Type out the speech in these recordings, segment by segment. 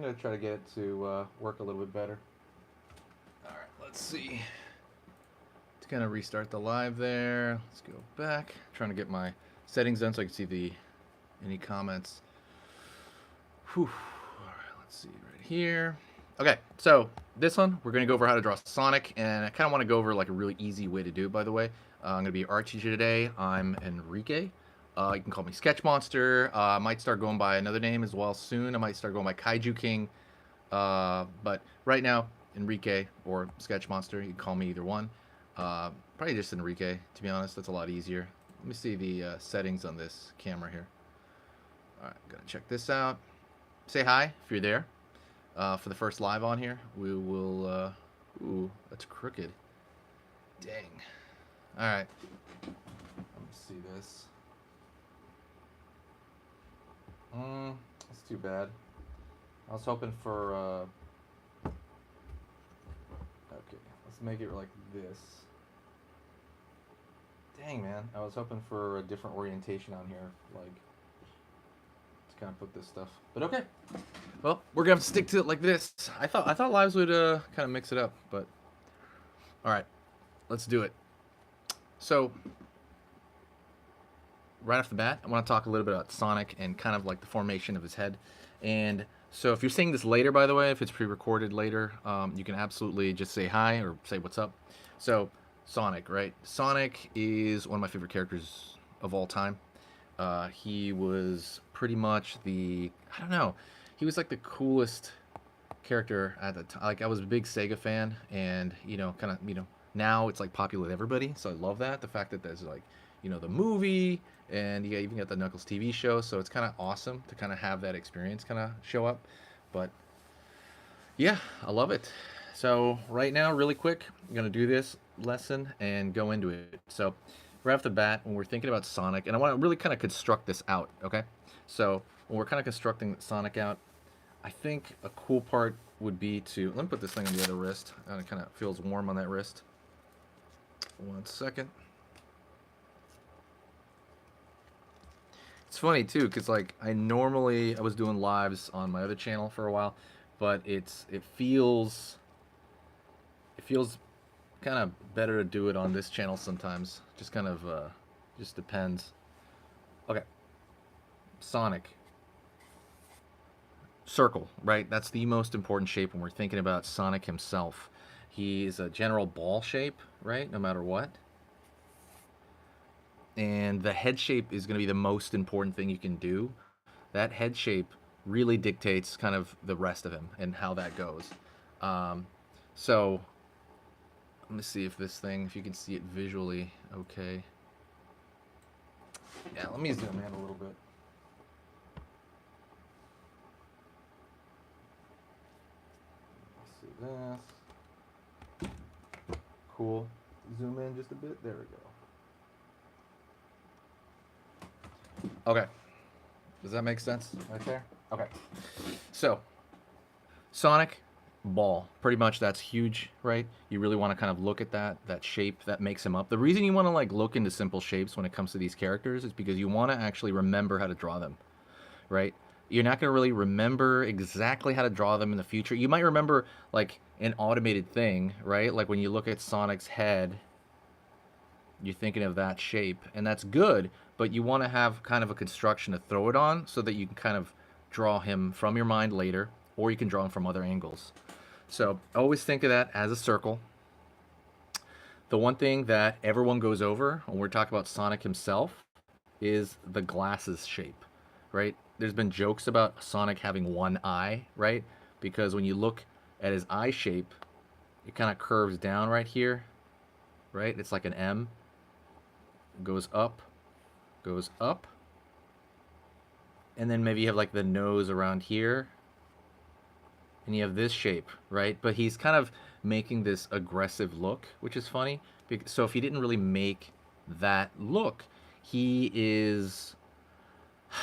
gonna try to get it to work a little bit better. All right, let's see. To kind of restart the live there. Let's go back. Trying to get my settings done so I can see the any comments. Whew. All right, let's see right here. Okay, so this one we're gonna go over how to draw Sonic, and I kind of want to go over like a really easy way to do it. By the way, I'm gonna be your art teacher today. I'm Enrique. You can call me Sketch Monster. I might start going by another name as well soon. I might start going by Kaiju King. But right now, Enrique or Sketch Monster. You can call me either one. Probably just Enrique, to be honest. That's a lot easier. Let me see the settings on this camera here. All right, gotta check this out. Say hi if you're there. For the first live on here, we will. Ooh, that's crooked. Dang. All right. Let me see this. That's too bad. I was hoping for. Okay, let's make it like this. Dang, man. I was hoping for a different orientation on here, like to kind of put this stuff. But okay. Well, we're gonna have to stick to it like this. I thought lives would kind of mix it up, but all right, let's do it. So right off the bat, I want to talk a little bit about Sonic and kind of like the formation of his head. And so if you're seeing this later, by the way, if it's pre-recorded later, you can absolutely just say hi or say what's up. So Sonic, right? Sonic is one of my favorite characters of all time. He was pretty much I don't know, he was like the coolest character at the time. Like I was a big Sega fan, and kind of now it's like popular with everybody. So I love that, the fact that there's like the movie, and you even got the Knuckles TV show. So it's kind of awesome to kind of have that experience kind of show up. But yeah, I love it. So right now, really quick, I'm gonna do this lesson and go into it. So right off the bat, when we're thinking about Sonic, and I want to really kind of construct this out, okay? So when we're kind of constructing Sonic out, I think a cool part would be to, let me put this thing on the other wrist. It kind of feels warm on that wrist. 1 second. It's funny too, because like I was doing lives on my other channel for a while, but it feels kind of better to do it on this channel sometimes. Just kind of just depends. Okay, Sonic. Circle, right? That's the most important shape when we're thinking about Sonic himself. He's a general ball shape, right? No matter what. And the head shape is going to be the most important thing you can do. That head shape really dictates kind of the rest of him and how that goes. So let me see if you can see it visually. Okay. Yeah, let me zoom in a little bit. Let's see this. Cool. Zoom in just a bit. There we go. Okay. Does that make sense right there? Okay. So, Sonic, ball. Pretty much that's huge, right? You really want to kind of look at that shape that makes him up. The reason you want to like look into simple shapes when it comes to these characters is because you want to actually remember how to draw them, right? You're not going to really remember exactly how to draw them in the future. You might remember like an automated thing, right? Like when you look at Sonic's head, you're thinking of that shape, and that's good, but you want to have kind of a construction to throw it on so that you can kind of draw him from your mind later, or you can draw him from other angles. So always think of that as a circle. The one thing that everyone goes over when we're talking about Sonic himself is the glasses shape, right? There's been jokes about Sonic having one eye, right? Because when you look at his eye shape, it kind of curves down right here, right? It's like an M. Goes up, and then maybe you have like the nose around here, and you have this shape, right? But he's kind of making this aggressive look, which is funny. So if he didn't really make that look, he is,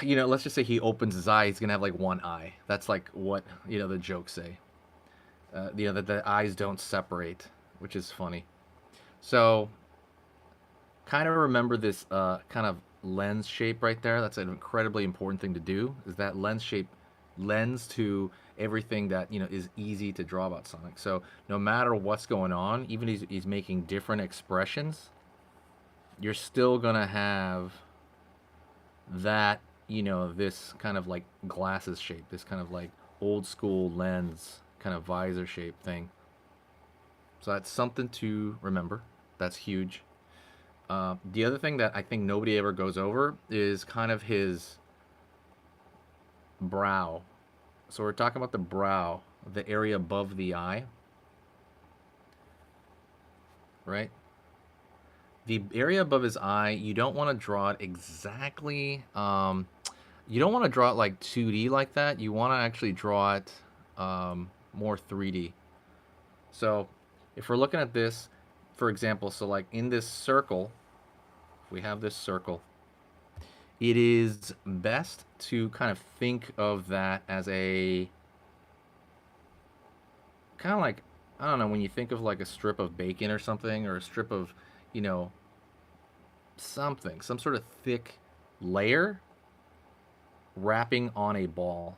let's just say he opens his eye, he's gonna have like one eye. That's like what the jokes say. That the eyes don't separate, which is funny. So kind of remember this kind of lens shape right there. That's an incredibly important thing to do, is that lens shape lens to everything that is easy to draw about Sonic. So no matter what's going on, even he's making different expressions, you're still gonna have that this kind of like glasses shape, this kind of like old school lens kind of visor shape thing. So that's something to remember. That's huge. The other thing that I think nobody ever goes over is kind of his brow. So we're talking about the brow, the area above the eye, right? The area above his eye, you don't want to draw it exactly. You don't want to draw it like 2D like that. You want to actually draw it more 3D. So if we're looking at this, for example, so like in this circle, we have this circle. It is best to kind of think of that as a kind of like, I don't know, when you think of like a strip of bacon or something, or a strip of, you know, something, some sort of thick layer wrapping on a ball.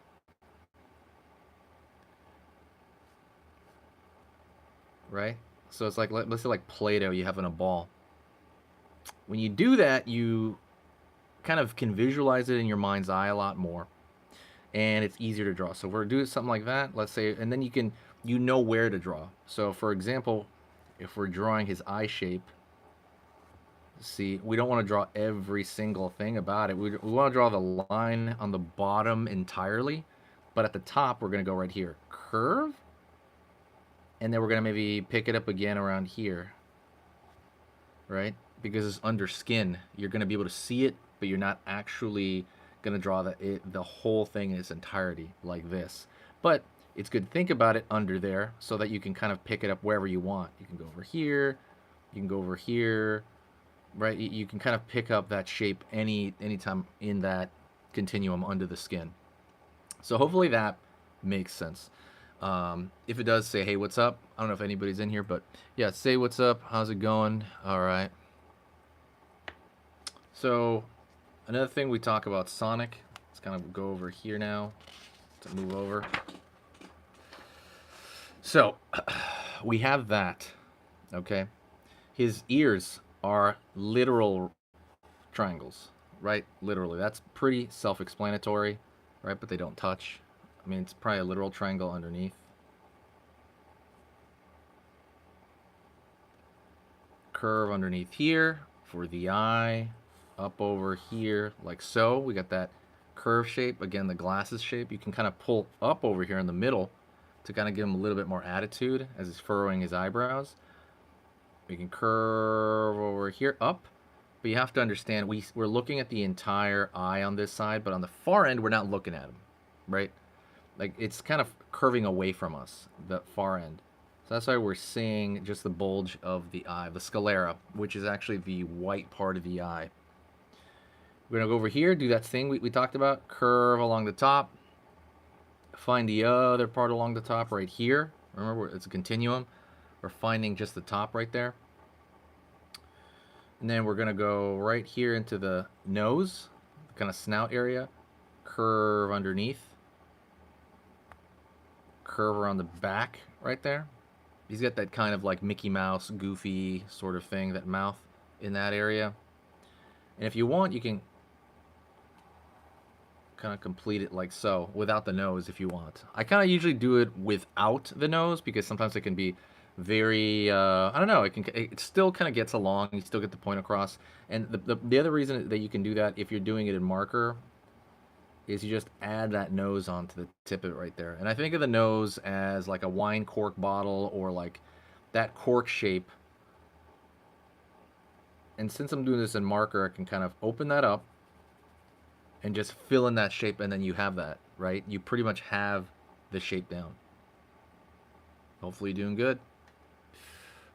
Right? So it's like, let's say like Play-Doh you have in a ball. When you do that, you kind of can visualize it in your mind's eye a lot more, and it's easier to draw. So if we're doing something like that, let's say, and then you know where to draw. So for example, if we're drawing his eye shape, see, we don't want to draw every single thing about it. We want to draw the line on the bottom entirely, but at the top, we're going to go right here. Curve, and then we're going to maybe pick it up again around here, right? Because it's under skin. You're going to be able to see it, but you're not actually going to draw the whole thing in its entirety like this. But it's good to think about it under there so that you can kind of pick it up wherever you want. You can go over here, you can go over here, right? You can kind of pick up that shape anytime in that continuum under the skin. So hopefully that makes sense. If it does, say, hey, what's up? I don't know if anybody's in here, but yeah, say what's up. How's it going? All right. So another thing we talk about Sonic. Let's kind of go over here now to move over. So we have that, okay? His ears are literal triangles, right? Literally. That's pretty self-explanatory, right? But they don't touch. I mean, it's probably a literal triangle underneath. Curve underneath here for the eye. Up over here, like so. We got that curve shape. Again, the glasses shape. You can kind of pull up over here in the middle to kind of give him a little bit more attitude as he's furrowing his eyebrows. We can curve over here up. But you have to understand, we're looking at the entire eye on this side, but on the far end, we're not looking at him, right? Like, it's kind of curving away from us, the far end. So that's why we're seeing just the bulge of the eye, the sclera, which is actually the white part of the eye. We're going to go over here, do that thing we talked about, curve along the top. Find the other part along the top right here. Remember, it's a continuum. We're finding just the top right there. And then we're going to go right here into the nose, kind of snout area. Curve underneath. Curve around the back right there. He's got that kind of like Mickey Mouse, goofy sort of thing, that mouth in that area. And if you want, you can kind of complete it like so, without the nose if you want. I kind of usually do it without the nose because sometimes it can be very I don't know, it still kind of gets along, you still get the point across. And the other reason that you can do that if you're doing it in marker is you just add that nose onto the tip of it right there. And I think of the nose as like a wine cork bottle, or like that cork shape. And since I'm doing this in marker, I can kind of open that up and just fill in that shape, and then you have that, right? You pretty much have the shape down. Hopefully you're doing good.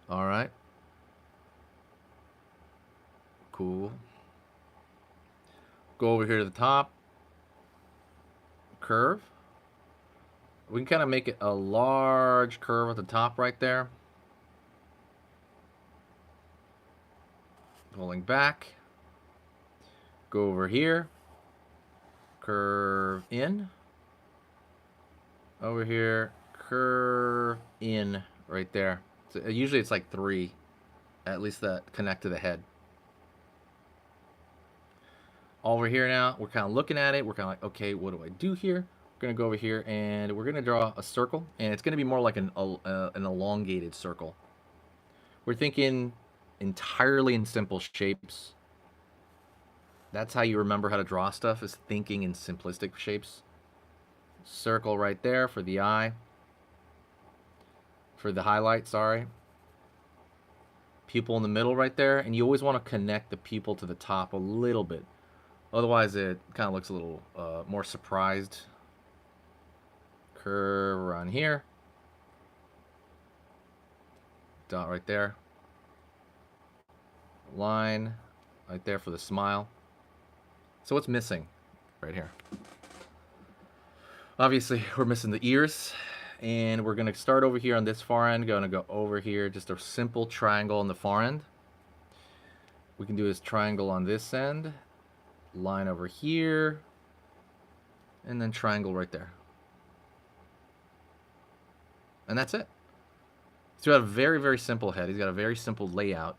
All right. Cool. Go over here to the top. Curve. We can kind of make it a large curve at the top right there. Pulling back. Go over here. Curve in. over here, curve in right there. So usually it's like 3, at least that connect to the head. Over here now, we're kind of looking at it. We're kind of like, okay, what do I do here? We're going to go over here and we're going to draw a circle. And it's going to be more like an elongated circle. We're thinking entirely in simple shapes. That's how you remember how to draw stuff, is thinking in simplistic shapes. Circle right there for the eye. For the highlight, sorry. Pupil in the middle right there. And you always want to connect the pupil to the top a little bit. Otherwise, it kind of looks a little more surprised. Curve around here. Dot right there. Line right there for the smile. So what's missing right here? Obviously, we're missing the ears. And we're going to start over here on this far end. Going to go over here. Just a simple triangle on the far end. We can do this triangle on this end. Line over here. And then triangle right there. And that's it. So you have a very, very simple head. He's got a very simple layout.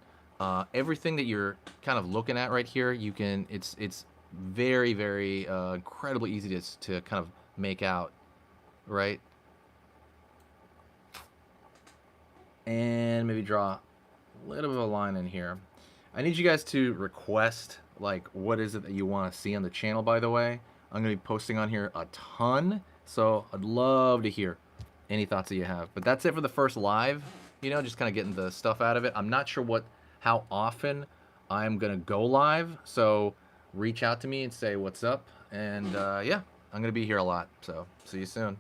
Everything that you're kind of looking at right here, you can. It's very, very incredibly easy to kind of make out, right? And maybe draw a little bit of a line in here. I need you guys to request, like, what is it that you want to see on the channel, by the way. I'm going to be posting on here a ton, so I'd love to hear any thoughts that you have. But that's it for the first live, you know, just kind of getting the stuff out of it. I'm not sure how often I'm going to go live, so reach out to me and say what's up. And, yeah, I'm going to be here a lot, so see you soon.